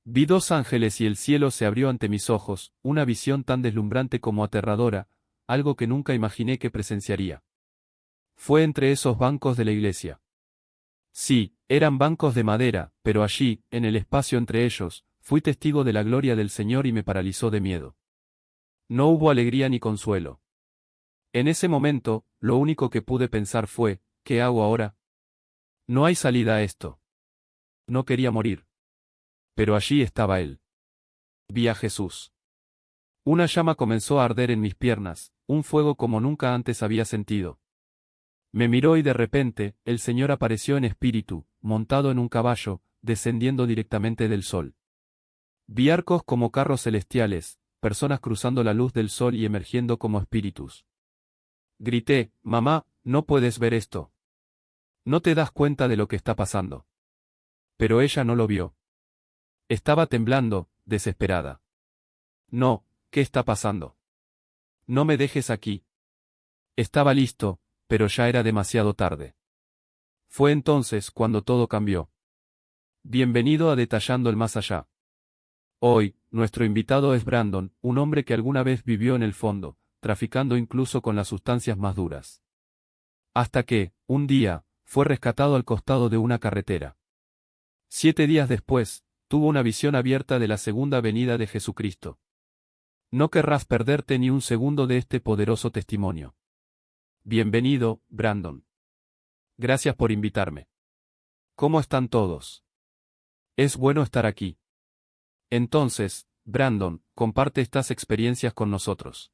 Vi dos ángeles y el cielo se abrió ante mis ojos, una visión tan deslumbrante como aterradora, algo que nunca imaginé que presenciaría. Fue entre esos bancos de la iglesia. Sí, eran bancos de madera, pero allí, en el espacio entre ellos, fui testigo de la gloria del Señor y me paralizó de miedo. No hubo alegría ni consuelo. En ese momento, lo único que pude pensar fue, ¿qué hago ahora? No hay salida a esto. No quería morir. Pero allí estaba Él. Vi a Jesús. Una llama comenzó a arder en mis piernas, un fuego como nunca antes había sentido. Me miró y de repente, el Señor apareció en espíritu, montado en un caballo, descendiendo directamente del sol. Vi arcos como carros celestiales, personas cruzando la luz del sol y emergiendo como espíritus. Grité, mamá, no puedes ver esto. No te das cuenta de lo que está pasando. Pero ella no lo vio. Estaba temblando, desesperada. No, ¿qué está pasando? No me dejes aquí. Estaba listo, pero ya era demasiado tarde. Fue entonces cuando todo cambió. Bienvenido a Detallando el Más Allá. Hoy, nuestro invitado es Brandon, un hombre que alguna vez vivió en el fondo, traficando incluso con las sustancias más duras. Hasta que, un día, fue rescatado al costado de una carretera. 7 días después, tuvo una visión abierta de la segunda venida de Jesucristo. No querrás perderte ni un segundo de este poderoso testimonio. Bienvenido, Brandon. Gracias por invitarme. ¿Cómo están todos? Es bueno estar aquí. Entonces, Brandon, comparte estas experiencias con nosotros.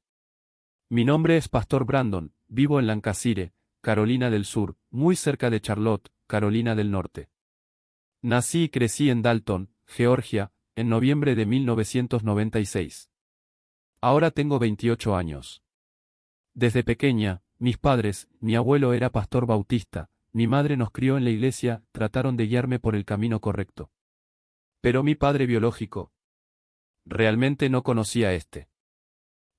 Mi nombre es Pastor Brandon, vivo en Lancashire, Carolina del Sur, muy cerca de Charlotte, Carolina del Norte. Nací y crecí en Dalton, Georgia, en noviembre de 1996. Ahora tengo 28 años. Desde pequeña, mis padres, mi abuelo era pastor bautista, mi madre nos crió en la iglesia, trataron de guiarme por el camino correcto. Pero mi padre biológico, realmente no conocía a este.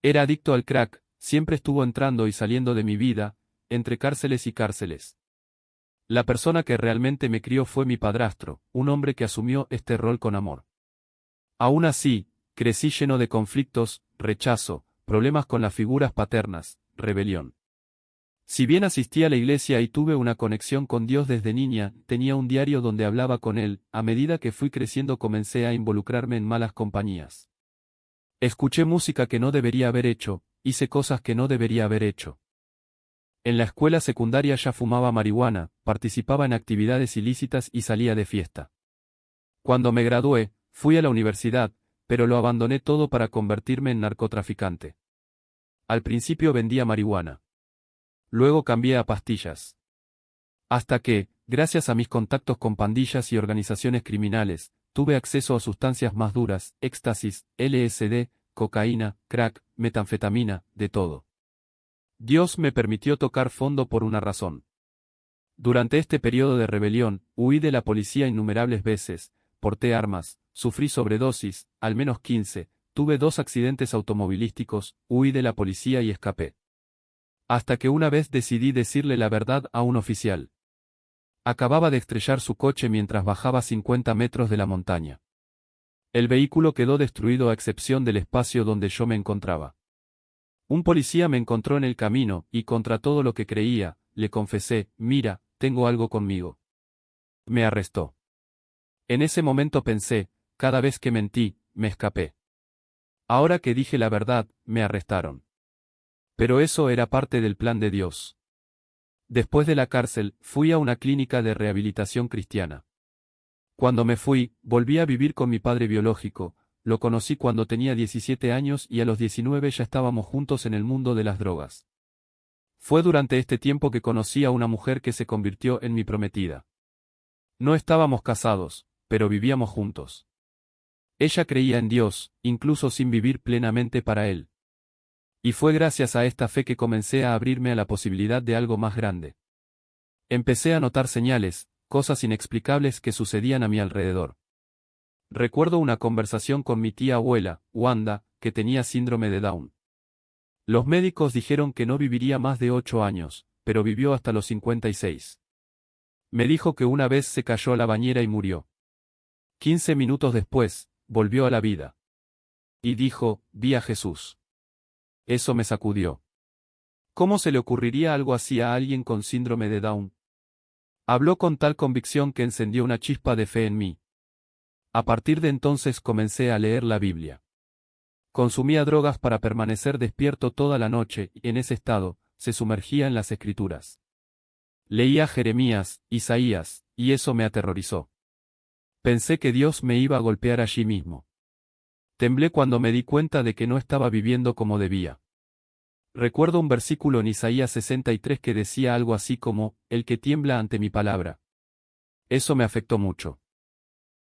Era adicto al crack, siempre estuvo entrando y saliendo de mi vida, entre cárceles y cárceles. La persona que realmente me crió fue mi padrastro, un hombre que asumió este rol con amor. Aún así, crecí lleno de conflictos, rechazo, problemas con las figuras paternas, rebelión. Si bien asistí a la iglesia y tuve una conexión con Dios desde niña, tenía un diario donde hablaba con Él, a medida que fui creciendo comencé a involucrarme en malas compañías. Escuché música que no debería haber hecho, hice cosas que no debería haber hecho. En la escuela secundaria ya fumaba marihuana, participaba en actividades ilícitas y salía de fiesta. Cuando me gradué, fui a la universidad, pero lo abandoné todo para convertirme en narcotraficante. Al principio vendía marihuana. Luego cambié a pastillas. Hasta que, gracias a mis contactos con pandillas y organizaciones criminales, tuve acceso a sustancias más duras, éxtasis, LSD, cocaína, crack, metanfetamina, de todo. Dios me permitió tocar fondo por una razón. Durante este periodo de rebelión, huí de la policía innumerables veces, porté armas, sufrí sobredosis, al menos 15, tuve 2 accidentes automovilísticos, huí de la policía y escapé. Hasta que una vez decidí decirle la verdad a un oficial. Acababa de estrellar su coche mientras bajaba 50 metros de la montaña. El vehículo quedó destruido a excepción del espacio donde yo me encontraba. Un policía me encontró en el camino, y contra todo lo que creía, le confesé, mira, tengo algo conmigo. Me arrestó. En ese momento pensé, cada vez que mentí, me escapé. Ahora que dije la verdad, me arrestaron. Pero eso era parte del plan de Dios. Después de la cárcel, fui a una clínica de rehabilitación cristiana. Cuando me fui, volví a vivir con mi padre biológico, lo conocí cuando tenía 17 años y a los 19 ya estábamos juntos en el mundo de las drogas. Fue durante este tiempo que conocí a una mujer que se convirtió en mi prometida. No estábamos casados, pero vivíamos juntos. Ella creía en Dios, incluso sin vivir plenamente para Él. Y fue gracias a esta fe que comencé a abrirme a la posibilidad de algo más grande. Empecé a notar señales, cosas inexplicables que sucedían a mi alrededor. Recuerdo una conversación con mi tía abuela, Wanda, que tenía síndrome de Down. Los médicos dijeron que no viviría más de 8 años, pero vivió hasta los 56. Me dijo que una vez se cayó a la bañera y murió. 15 minutos después, volvió a la vida. Y dijo, vi a Jesús. Eso me sacudió. ¿Cómo se le ocurriría algo así a alguien con síndrome de Down? Habló con tal convicción que encendió una chispa de fe en mí. A partir de entonces comencé a leer la Biblia. Consumía drogas para permanecer despierto toda la noche y en ese estado, se sumergía en las Escrituras. Leía Jeremías, Isaías, y eso me aterrorizó. Pensé que Dios me iba a golpear allí mismo. Temblé cuando me di cuenta de que no estaba viviendo como debía. Recuerdo un versículo en Isaías 63 que decía algo así como, el que tiembla ante mi palabra. Eso me afectó mucho.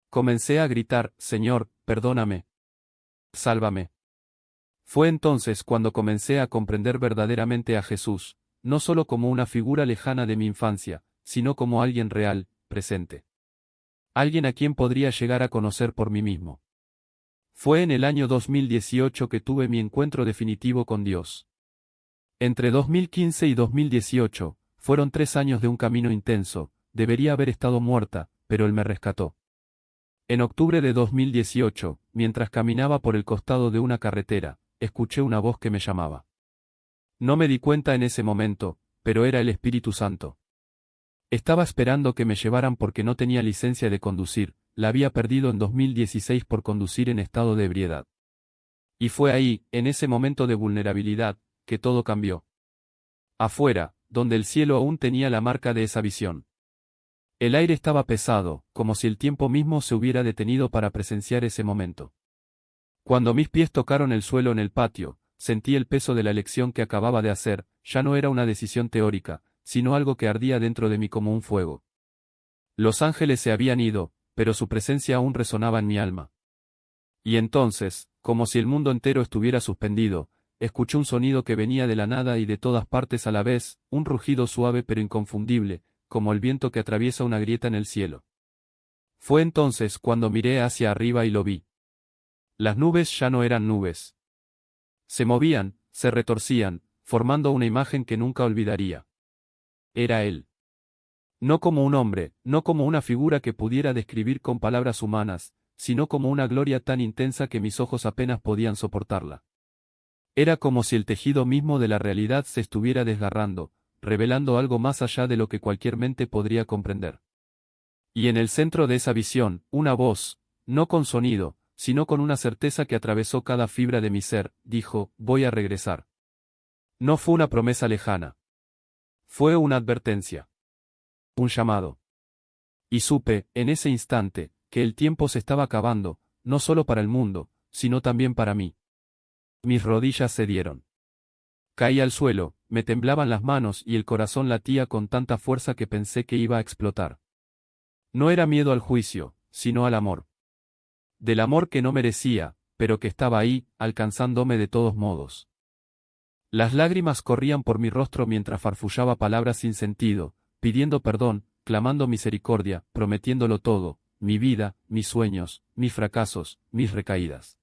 Comencé a gritar, Señor, perdóname. Sálvame. Fue entonces cuando comencé a comprender verdaderamente a Jesús, no solo como una figura lejana de mi infancia, sino como alguien real, presente. Alguien a quien podría llegar a conocer por mí mismo. Fue en el año 2018 que tuve mi encuentro definitivo con Dios. Entre 2015 y 2018, fueron 3 años de un camino intenso, debería haber estado muerta, pero Él me rescató. En octubre de 2018, mientras caminaba por el costado de una carretera, escuché una voz que me llamaba. No me di cuenta en ese momento, pero era el Espíritu Santo. Estaba esperando que me llevaran porque no tenía licencia de conducir, la había perdido en 2016 por conducir en estado de ebriedad. Y fue ahí, en ese momento de vulnerabilidad, que todo cambió. Afuera, donde el cielo aún tenía la marca de esa visión. El aire estaba pesado, como si el tiempo mismo se hubiera detenido para presenciar ese momento. Cuando mis pies tocaron el suelo en el patio, sentí el peso de la elección que acababa de hacer, ya no era una decisión teórica, sino algo que ardía dentro de mí como un fuego. Los ángeles se habían ido, pero su presencia aún resonaba en mi alma. Y entonces, como si el mundo entero estuviera suspendido, escuché un sonido que venía de la nada y de todas partes a la vez, un rugido suave pero inconfundible, como el viento que atraviesa una grieta en el cielo. Fue entonces cuando miré hacia arriba y lo vi. Las nubes ya no eran nubes. Se movían, se retorcían, formando una imagen que nunca olvidaría. Era Él. No como un hombre, no como una figura que pudiera describir con palabras humanas, sino como una gloria tan intensa que mis ojos apenas podían soportarla. Era como si el tejido mismo de la realidad se estuviera desgarrando, revelando algo más allá de lo que cualquier mente podría comprender. Y en el centro de esa visión, una voz, no con sonido, sino con una certeza que atravesó cada fibra de mi ser, dijo, voy a regresar. No fue una promesa lejana. Fue una advertencia. Un llamado. Y supe, en ese instante, que el tiempo se estaba acabando, no solo para el mundo, sino también para mí. Mis rodillas cedieron. Caí al suelo, me temblaban las manos y el corazón latía con tanta fuerza que pensé que iba a explotar. No era miedo al juicio, sino al amor. Del amor que no merecía, pero que estaba ahí, alcanzándome de todos modos. Las lágrimas corrían por mi rostro mientras farfullaba palabras sin sentido, pidiendo perdón, clamando misericordia, prometiéndolo todo, mi vida, mis sueños, mis fracasos, mis recaídas.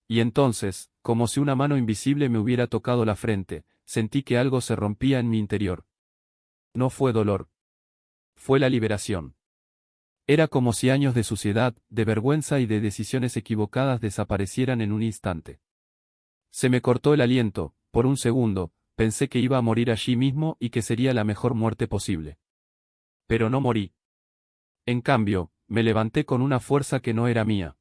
Y entonces, como si una mano invisible me hubiera tocado la frente, sentí que algo se rompía en mi interior. No fue dolor. Fue la liberación. Era como si años de suciedad, de vergüenza y de decisiones equivocadas desaparecieran en un instante. Se me cortó el aliento, por un segundo, pensé que iba a morir allí mismo y que sería la mejor muerte posible. Pero no morí. En cambio, me levanté con una fuerza que no era mía.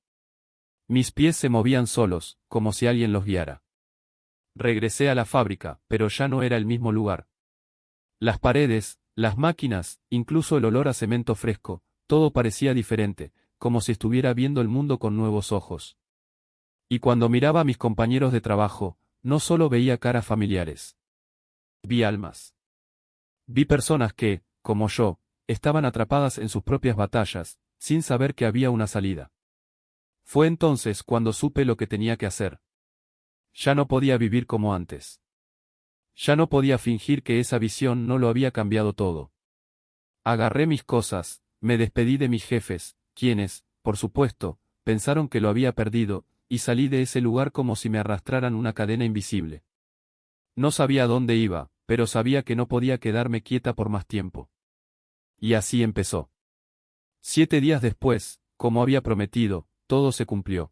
Mis pies se movían solos, como si alguien los guiara. Regresé a la fábrica, pero ya no era el mismo lugar. Las paredes, las máquinas, incluso el olor a cemento fresco, todo parecía diferente, como si estuviera viendo el mundo con nuevos ojos. Y cuando miraba a mis compañeros de trabajo, no solo veía caras familiares. Vi almas. Vi personas que, como yo, estaban atrapadas en sus propias batallas, sin saber que había una salida. Fue entonces cuando supe lo que tenía que hacer. Ya no podía vivir como antes. Ya no podía fingir que esa visión no lo había cambiado todo. Agarré mis cosas, me despedí de mis jefes, quienes, por supuesto, pensaron que lo había perdido, y salí de ese lugar como si me arrastraran una cadena invisible. No sabía a dónde iba, pero sabía que no podía quedarme quieta por más tiempo. Y así empezó. 7 días después, como había prometido, todo se cumplió.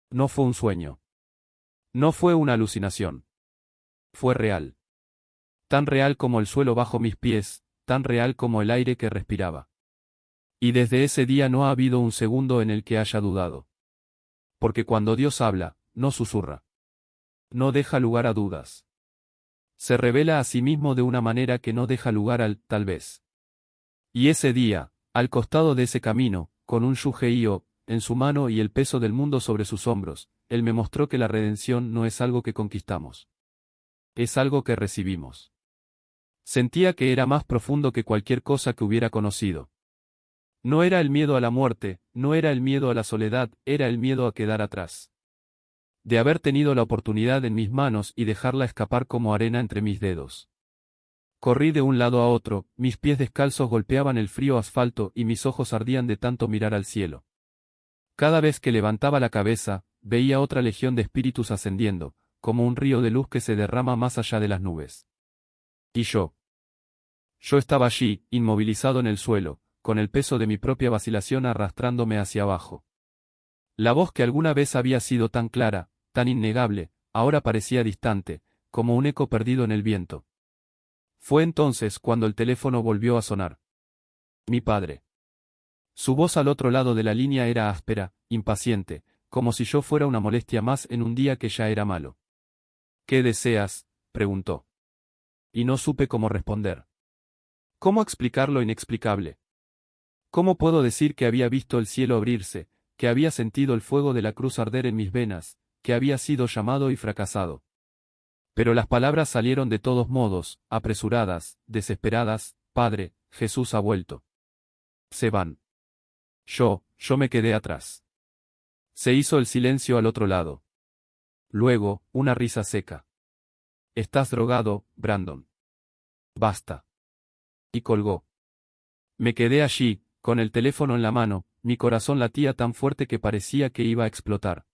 No fue un sueño. No fue una alucinación. Fue real. Tan real como el suelo bajo mis pies, tan real como el aire que respiraba. Y desde ese día no ha habido un segundo en el que haya dudado. Porque cuando Dios habla, no susurra. No deja lugar a dudas. Se revela a sí mismo de una manera que no deja lugar al tal vez. Y ese día, al costado de ese camino, con un Shugeio en su mano y el peso del mundo sobre sus hombros, Él me mostró que la redención no es algo que conquistamos. Es algo que recibimos. Sentía que era más profundo que cualquier cosa que hubiera conocido. No era el miedo a la muerte, no era el miedo a la soledad, era el miedo a quedar atrás. De haber tenido la oportunidad en mis manos y dejarla escapar como arena entre mis dedos. Corrí de un lado a otro, mis pies descalzos golpeaban el frío asfalto y mis ojos ardían de tanto mirar al cielo. Cada vez que levantaba la cabeza, veía otra legión de espíritus ascendiendo, como un río de luz que se derrama más allá de las nubes. Y yo. Yo estaba allí, inmovilizado en el suelo, con el peso de mi propia vacilación arrastrándome hacia abajo. La voz que alguna vez había sido tan clara, tan innegable, ahora parecía distante, como un eco perdido en el viento. Fue entonces cuando el teléfono volvió a sonar. Mi padre. Su voz al otro lado de la línea era áspera, impaciente, como si yo fuera una molestia más en un día que ya era malo. ¿Qué deseas?, preguntó. Y no supe cómo responder. ¿Cómo explicar lo inexplicable? ¿Cómo puedo decir que había visto el cielo abrirse, que había sentido el fuego de la cruz arder en mis venas, que había sido llamado y fracasado? Pero las palabras salieron de todos modos, apresuradas, desesperadas: Padre, Jesús ha vuelto. Se van. Yo me quedé atrás. Se hizo el silencio al otro lado. Luego, una risa seca. Estás drogado, Brandon. Basta. Y colgó. Me quedé allí, con el teléfono en la mano, mi corazón latía tan fuerte que parecía que iba a explotar.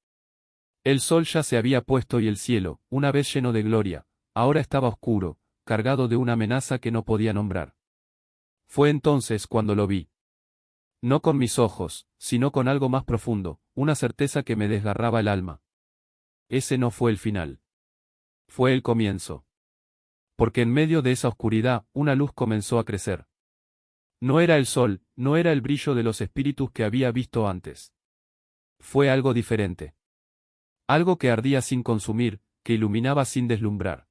El sol ya se había puesto y el cielo, una vez lleno de gloria, ahora estaba oscuro, cargado de una amenaza que no podía nombrar. Fue entonces cuando lo vi. No con mis ojos, sino con algo más profundo, una certeza que me desgarraba el alma. Ese no fue el final. Fue el comienzo. Porque en medio de esa oscuridad, una luz comenzó a crecer. No era el sol, no era el brillo de los espíritus que había visto antes. Fue algo diferente. Algo que ardía sin consumir, que iluminaba sin deslumbrar.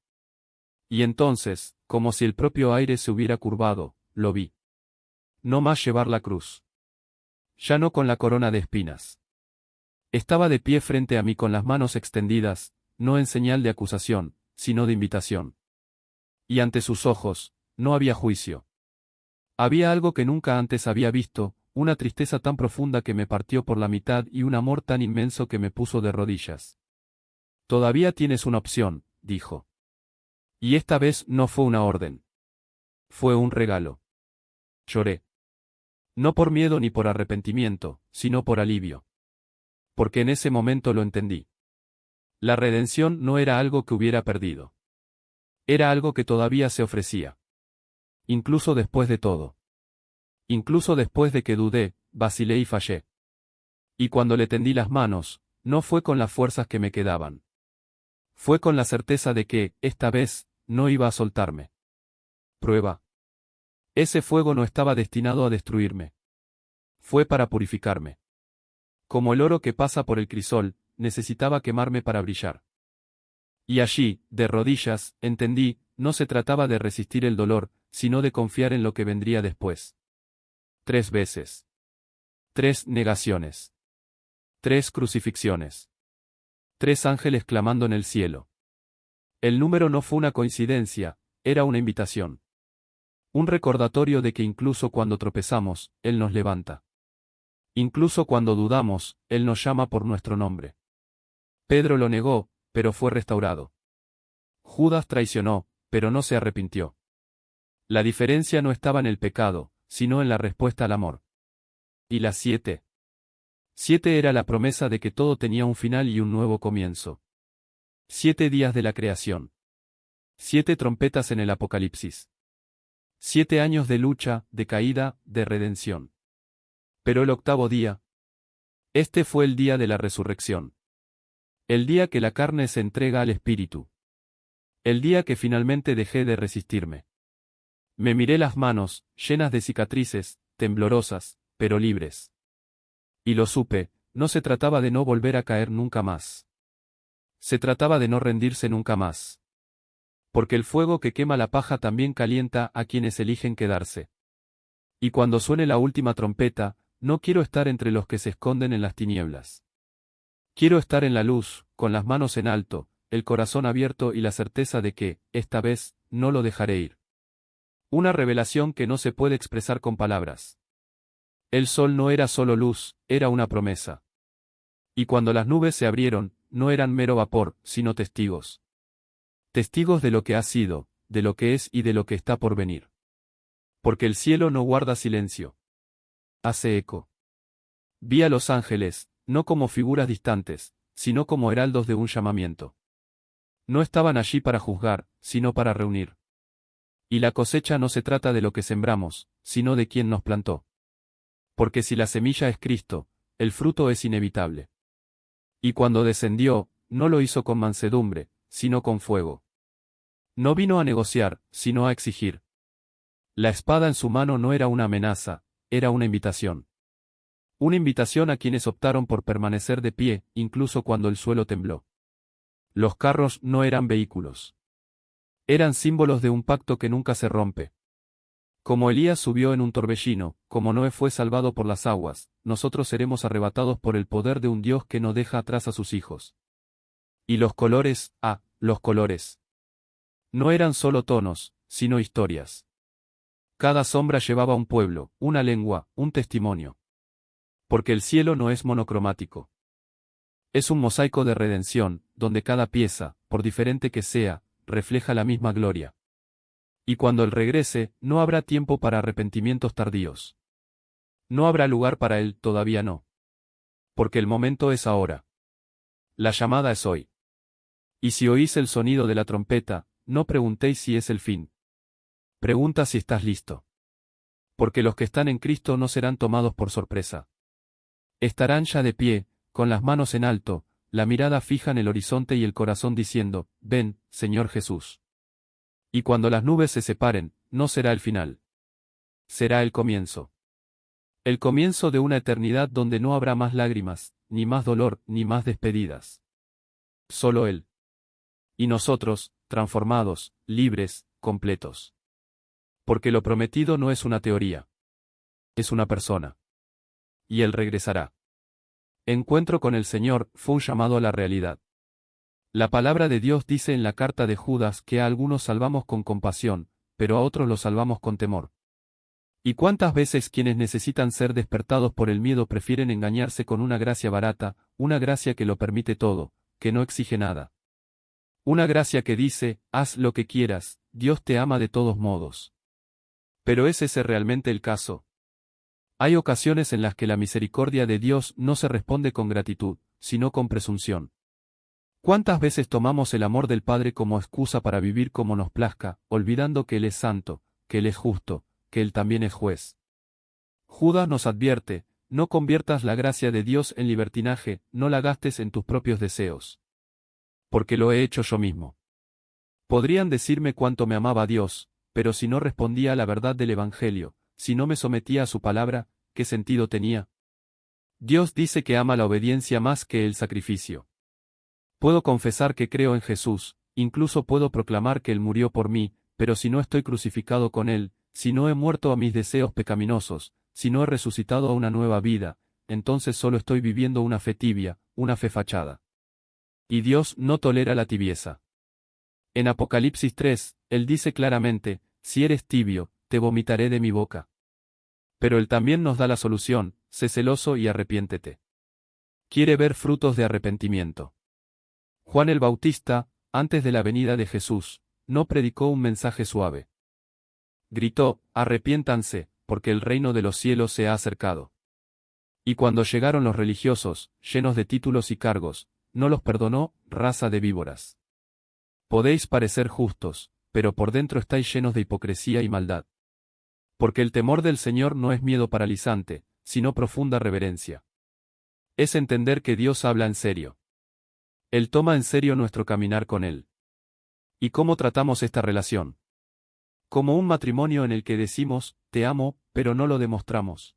Y entonces, como si el propio aire se hubiera curvado, lo vi. No más llevar la cruz. Ya no con la corona de espinas. Estaba de pie frente a mí con las manos extendidas, no en señal de acusación, sino de invitación. Y ante sus ojos, no había juicio. Había algo que nunca antes había visto, una tristeza tan profunda que me partió por la mitad y un amor tan inmenso que me puso de rodillas. Todavía tienes una opción, dijo. Y esta vez no fue una orden. Fue un regalo. Lloré. No por miedo ni por arrepentimiento, sino por alivio. Porque en ese momento lo entendí. La redención no era algo que hubiera perdido. Era algo que todavía se ofrecía. Incluso después de todo. Incluso después de que dudé, vacilé y fallé. Y cuando le tendí las manos, no fue con las fuerzas que me quedaban. Fue con la certeza de que, esta vez, no iba a soltarme. Prueba. Ese fuego no estaba destinado a destruirme. Fue para purificarme. Como el oro que pasa por el crisol, necesitaba quemarme para brillar. Y allí, de rodillas, entendí, no se trataba de resistir el dolor, sino de confiar en lo que vendría después. 3 veces. 3 negaciones. 3 crucifixiones. 3 ángeles clamando en el cielo. El número no fue una coincidencia, era una invitación. Un recordatorio de que incluso cuando tropezamos, Él nos levanta. Incluso cuando dudamos, Él nos llama por nuestro nombre. Pedro lo negó, pero fue restaurado. Judas traicionó, pero no se arrepintió. La diferencia no estaba en el pecado, sino en la respuesta al amor. ¿Y las 7? 7 era la promesa de que todo tenía un final y un nuevo comienzo. 7 días de la creación. 7 trompetas en el Apocalipsis. 7 años de lucha, de caída, de redención. Pero el octavo día. Este fue el día de la resurrección. El día que la carne se entrega al espíritu. El día que finalmente dejé de resistirme. Me miré las manos, llenas de cicatrices, temblorosas, pero libres. Y lo supe, no se trataba de no volver a caer nunca más. Se trataba de no rendirse nunca más. Porque el fuego que quema la paja también calienta a quienes eligen quedarse. Y cuando suene la última trompeta, no quiero estar entre los que se esconden en las tinieblas. Quiero estar en la luz, con las manos en alto, el corazón abierto y la certeza de que, esta vez, no lo dejaré ir. Una revelación que no se puede expresar con palabras. El sol no era solo luz, era una promesa. Y cuando las nubes se abrieron, no eran mero vapor, sino testigos. Testigos de lo que ha sido, de lo que es y de lo que está por venir. Porque el cielo no guarda silencio. Hace eco. Vi a los ángeles, no como figuras distantes, sino como heraldos de un llamamiento. No estaban allí para juzgar, sino para reunir. Y la cosecha no se trata de lo que sembramos, sino de quien nos plantó. Porque si la semilla es Cristo, el fruto es inevitable. Y cuando descendió, no lo hizo con mansedumbre, sino con fuego. No vino a negociar, sino a exigir. La espada en su mano no era una amenaza, era una invitación. Una invitación a quienes optaron por permanecer de pie, incluso cuando el suelo tembló. Los carros no eran vehículos. Eran símbolos de un pacto que nunca se rompe. Como Elías subió en un torbellino, como Noé fue salvado por las aguas, nosotros seremos arrebatados por el poder de un Dios que no deja atrás a sus hijos. Y los colores, los colores. No eran solo tonos, sino historias. Cada sombra llevaba un pueblo, una lengua, un testimonio. Porque el cielo no es monocromático. Es un mosaico de redención, donde cada pieza, por diferente que sea, refleja la misma gloria. Y cuando Él regrese, no habrá tiempo para arrepentimientos tardíos. No habrá lugar para Él, todavía no. Porque el momento es ahora. La llamada es hoy. Y si oís el sonido de la trompeta, no preguntéis si es el fin. Pregunta si estás listo. Porque los que están en Cristo no serán tomados por sorpresa. Estarán ya de pie, con las manos en alto, la mirada fija en el horizonte y el corazón diciendo, ven, Señor Jesús. Y cuando las nubes se separen, no será el final. Será el comienzo. El comienzo de una eternidad donde no habrá más lágrimas, ni más dolor, ni más despedidas. Solo Él. Y nosotros, transformados, libres, completos. Porque lo prometido no es una teoría. Es una persona. Y Él regresará. Encuentro con el Señor fue un llamado a la realidad. La palabra de Dios dice en la carta de Judas que a algunos salvamos con compasión, pero a otros los salvamos con temor. ¿Y cuántas veces quienes necesitan ser despertados por el miedo prefieren engañarse con una gracia barata, una gracia que lo permite todo, que no exige nada? Una gracia que dice, haz lo que quieras, Dios te ama de todos modos. Pero ¿es ese realmente el caso? Hay ocasiones en las que la misericordia de Dios no se responde con gratitud, sino con presunción. ¿Cuántas veces tomamos el amor del Padre como excusa para vivir como nos plazca, olvidando que Él es santo, que Él es justo, que Él también es juez? Judas nos advierte, no conviertas la gracia de Dios en libertinaje, no la gastes en tus propios deseos. Porque lo he hecho yo mismo. Podrían decirme cuánto me amaba Dios, pero si no respondía a la verdad del Evangelio, si no me sometía a su palabra, ¿qué sentido tenía? Dios dice que ama la obediencia más que el sacrificio. Puedo confesar que creo en Jesús, incluso puedo proclamar que Él murió por mí, pero si no estoy crucificado con Él, si no he muerto a mis deseos pecaminosos, si no he resucitado a una nueva vida, entonces solo estoy viviendo una fe tibia, una fe fachada. Y Dios no tolera la tibieza. En Apocalipsis 3, Él dice claramente, si eres tibio, te vomitaré de mi boca. Pero Él también nos da la solución, sé celoso y arrepiéntete. Quiere ver frutos de arrepentimiento. Juan el Bautista, antes de la venida de Jesús, no predicó un mensaje suave. Gritó, arrepiéntanse, porque el reino de los cielos se ha acercado. Y cuando llegaron los religiosos, llenos de títulos y cargos, no los perdonó, raza de víboras. Podéis parecer justos, pero por dentro estáis llenos de hipocresía y maldad. Porque el temor del Señor no es miedo paralizante, sino profunda reverencia. Es entender que Dios habla en serio. Él toma en serio nuestro caminar con Él. ¿Y cómo tratamos esta relación? Como un matrimonio en el que decimos, te amo, pero no lo demostramos.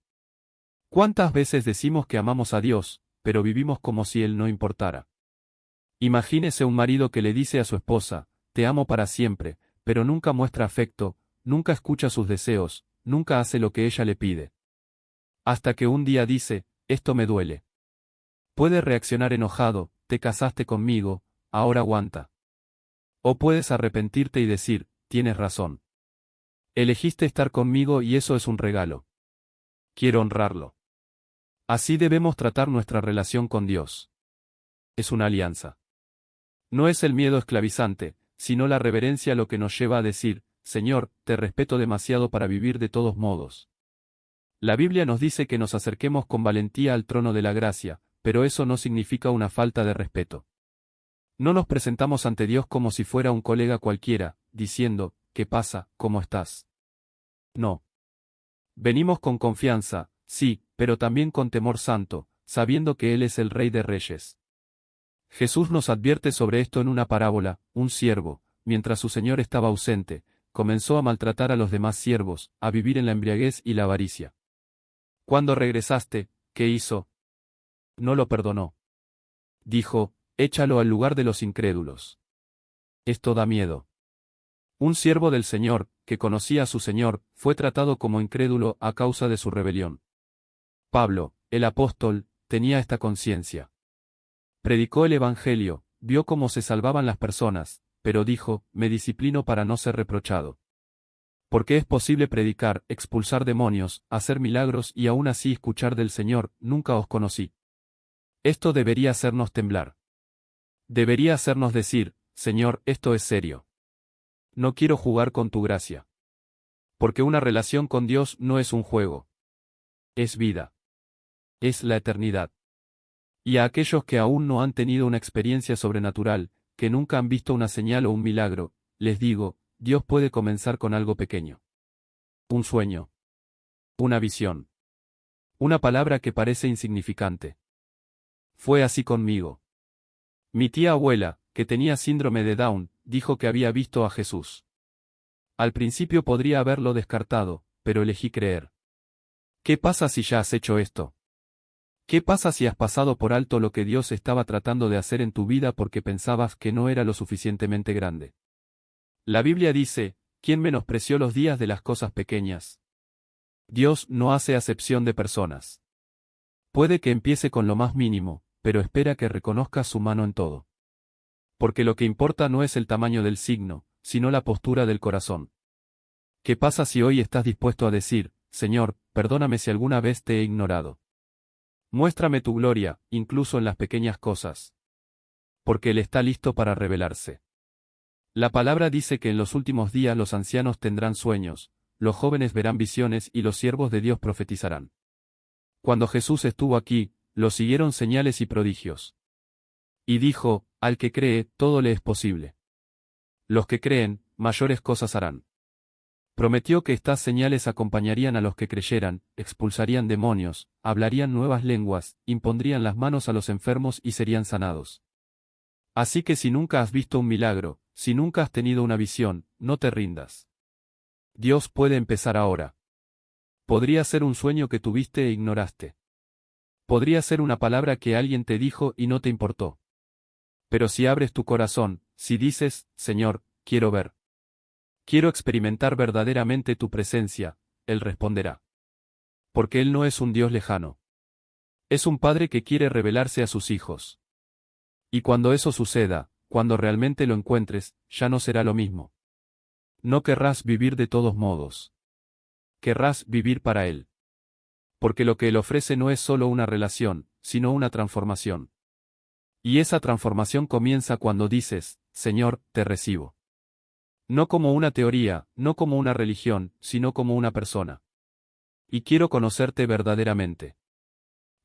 ¿Cuántas veces decimos que amamos a Dios, pero vivimos como si Él no importara? Imagínese un marido que le dice a su esposa, te amo para siempre, pero nunca muestra afecto, nunca escucha sus deseos, nunca hace lo que ella le pide. Hasta que un día dice, esto me duele. Puede reaccionar enojado, te casaste conmigo, ahora aguanta. O puedes arrepentirte y decir, tienes razón. Elegiste estar conmigo y eso es un regalo. Quiero honrarlo. Así debemos tratar nuestra relación con Dios. Es una alianza. No es el miedo esclavizante, sino la reverencia lo que nos lleva a decir, Señor, te respeto demasiado para vivir de todos modos. La Biblia nos dice que nos acerquemos con valentía al trono de la gracia, pero eso no significa una falta de respeto. No nos presentamos ante Dios como si fuera un colega cualquiera, diciendo, ¿qué pasa? ¿Cómo estás? No. Venimos con confianza, sí, pero también con temor santo, sabiendo que Él es el Rey de Reyes. Jesús nos advierte sobre esto en una parábola: un siervo, mientras su señor estaba ausente, comenzó a maltratar a los demás siervos, a vivir en la embriaguez y la avaricia. Cuando regresaste, ¿qué hizo? No lo perdonó. Dijo, échalo al lugar de los incrédulos. Esto da miedo. Un siervo del Señor, que conocía a su Señor, fue tratado como incrédulo a causa de su rebelión. Pablo, el apóstol, tenía esta conciencia. Predicó el Evangelio, vio cómo se salvaban las personas, pero dijo, me disciplino para no ser reprochado. Porque es posible predicar, expulsar demonios, hacer milagros y aún así escuchar del Señor, nunca os conocí. Esto debería hacernos temblar. Debería hacernos decir, Señor, esto es serio. No quiero jugar con tu gracia. Porque una relación con Dios no es un juego. Es vida. Es la eternidad. Y a aquellos que aún no han tenido una experiencia sobrenatural, que nunca han visto una señal o un milagro, les digo, Dios puede comenzar con algo pequeño. Un sueño. Una visión. Una palabra que parece insignificante. Fue así conmigo. Mi tía abuela, que tenía síndrome de Down, dijo que había visto a Jesús. Al principio podría haberlo descartado, pero elegí creer. ¿Qué pasa si ya has hecho esto? ¿Qué pasa si has pasado por alto lo que Dios estaba tratando de hacer en tu vida porque pensabas que no era lo suficientemente grande? La Biblia dice, ¿quién menospreció los días de las cosas pequeñas? Dios no hace acepción de personas. Puede que empiece con lo más mínimo, pero espera que reconozcas su mano en todo. Porque lo que importa no es el tamaño del signo, sino la postura del corazón. ¿Qué pasa si hoy estás dispuesto a decir, Señor, perdóname si alguna vez te he ignorado? Muéstrame tu gloria, incluso en las pequeñas cosas. Porque Él está listo para revelarse. La palabra dice que en los últimos días los ancianos tendrán sueños, los jóvenes verán visiones y los siervos de Dios profetizarán. Cuando Jesús estuvo aquí, lo siguieron señales y prodigios. Y dijo, al que cree, todo le es posible. Los que creen, mayores cosas harán. Prometió que estas señales acompañarían a los que creyeran, expulsarían demonios, hablarían nuevas lenguas, impondrían las manos a los enfermos y serían sanados. Así que si nunca has visto un milagro, si nunca has tenido una visión, no te rindas. Dios puede empezar ahora. Podría ser un sueño que tuviste e ignoraste. Podría ser una palabra que alguien te dijo y no te importó. Pero si abres tu corazón, si dices, Señor, quiero ver. Quiero experimentar verdaderamente tu presencia, Él responderá. Porque Él no es un Dios lejano. Es un Padre que quiere revelarse a sus hijos. Y cuando eso suceda, cuando realmente lo encuentres, ya no será lo mismo. No querrás vivir de todos modos. Querrás vivir para Él. Porque lo que Él ofrece no es solo una relación, sino una transformación. Y esa transformación comienza cuando dices, Señor, te recibo. No como una teoría, no como una religión, sino como una persona. Y quiero conocerte verdaderamente.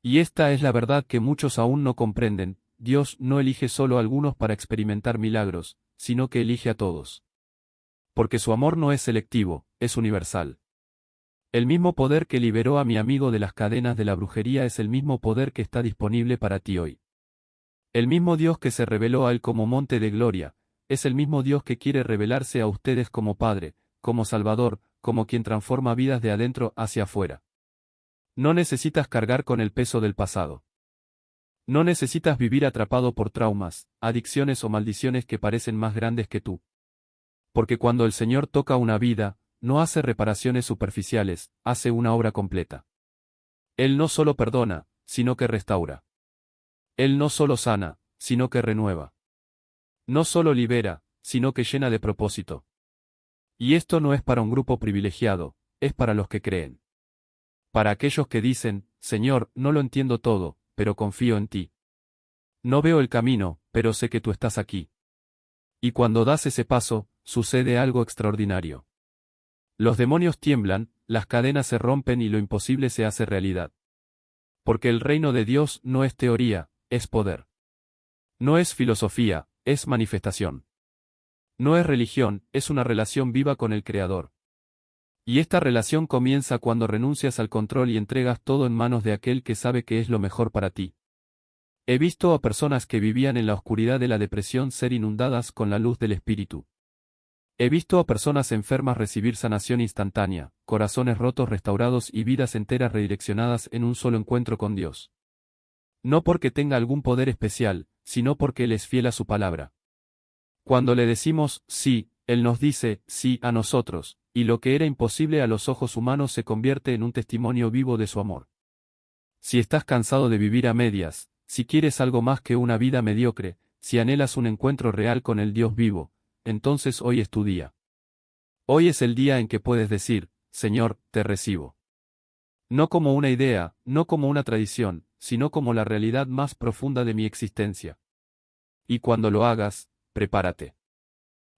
Y esta es la verdad que muchos aún no comprenden: Dios no elige solo a algunos para experimentar milagros, sino que elige a todos. Porque su amor no es selectivo, es universal. El mismo poder que liberó a mi amigo de las cadenas de la brujería es el mismo poder que está disponible para ti hoy. El mismo Dios que se reveló a él como monte de gloria, es el mismo Dios que quiere revelarse a ustedes como Padre, como Salvador, como quien transforma vidas de adentro hacia afuera. No necesitas cargar con el peso del pasado. No necesitas vivir atrapado por traumas, adicciones o maldiciones que parecen más grandes que tú. Porque cuando el Señor toca una vida, no hace reparaciones superficiales, hace una obra completa. Él no solo perdona, sino que restaura. Él no solo sana, sino que renueva. No solo libera, sino que llena de propósito. Y esto no es para un grupo privilegiado, es para los que creen. Para aquellos que dicen, Señor, no lo entiendo todo, pero confío en ti. No veo el camino, pero sé que tú estás aquí. Y cuando das ese paso, sucede algo extraordinario. Los demonios tiemblan, las cadenas se rompen y lo imposible se hace realidad. Porque el reino de Dios no es teoría, es poder. No es filosofía, es manifestación. No es religión, es una relación viva con el Creador. Y esta relación comienza cuando renuncias al control y entregas todo en manos de aquel que sabe que es lo mejor para ti. He visto a personas que vivían en la oscuridad de la depresión ser inundadas con la luz del Espíritu. He visto a personas enfermas recibir sanación instantánea, corazones rotos restaurados y vidas enteras redireccionadas en un solo encuentro con Dios. No porque tenga algún poder especial, sino porque Él es fiel a su palabra. Cuando le decimos sí, Él nos dice sí a nosotros, y lo que era imposible a los ojos humanos se convierte en un testimonio vivo de su amor. Si estás cansado de vivir a medias, si quieres algo más que una vida mediocre, si anhelas un encuentro real con el Dios vivo, entonces hoy es tu día. Hoy es el día en que puedes decir, Señor, te recibo. No como una idea, no como una tradición, sino como la realidad más profunda de mi existencia. Y cuando lo hagas, prepárate.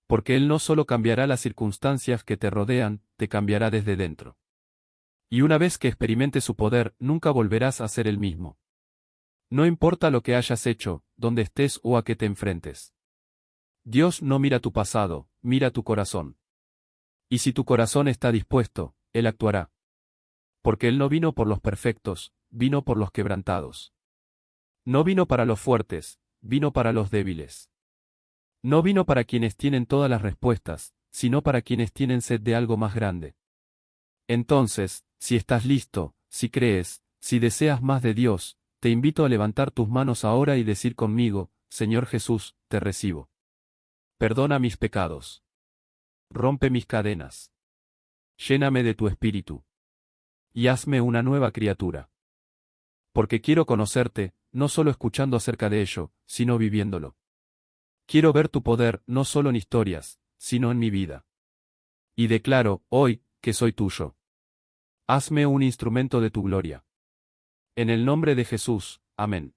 Porque Él no solo cambiará las circunstancias que te rodean, te cambiará desde dentro. Y una vez que experimentes su poder, nunca volverás a ser el mismo. No importa lo que hayas hecho, dónde estés o a qué te enfrentes. Dios no mira tu pasado, mira tu corazón. Y si tu corazón está dispuesto, Él actuará. Porque Él no vino por los perfectos, vino por los quebrantados. No vino para los fuertes, vino para los débiles. No vino para quienes tienen todas las respuestas, sino para quienes tienen sed de algo más grande. Entonces, si estás listo, si crees, si deseas más de Dios, te invito a levantar tus manos ahora y decir conmigo, Señor Jesús, te recibo. Perdona mis pecados. Rompe mis cadenas. Lléname de tu espíritu. Y hazme una nueva criatura. Porque quiero conocerte, no solo escuchando acerca de ello, sino viviéndolo. Quiero ver tu poder, no solo en historias, sino en mi vida. Y declaro, hoy, que soy tuyo. Hazme un instrumento de tu gloria. En el nombre de Jesús, amén.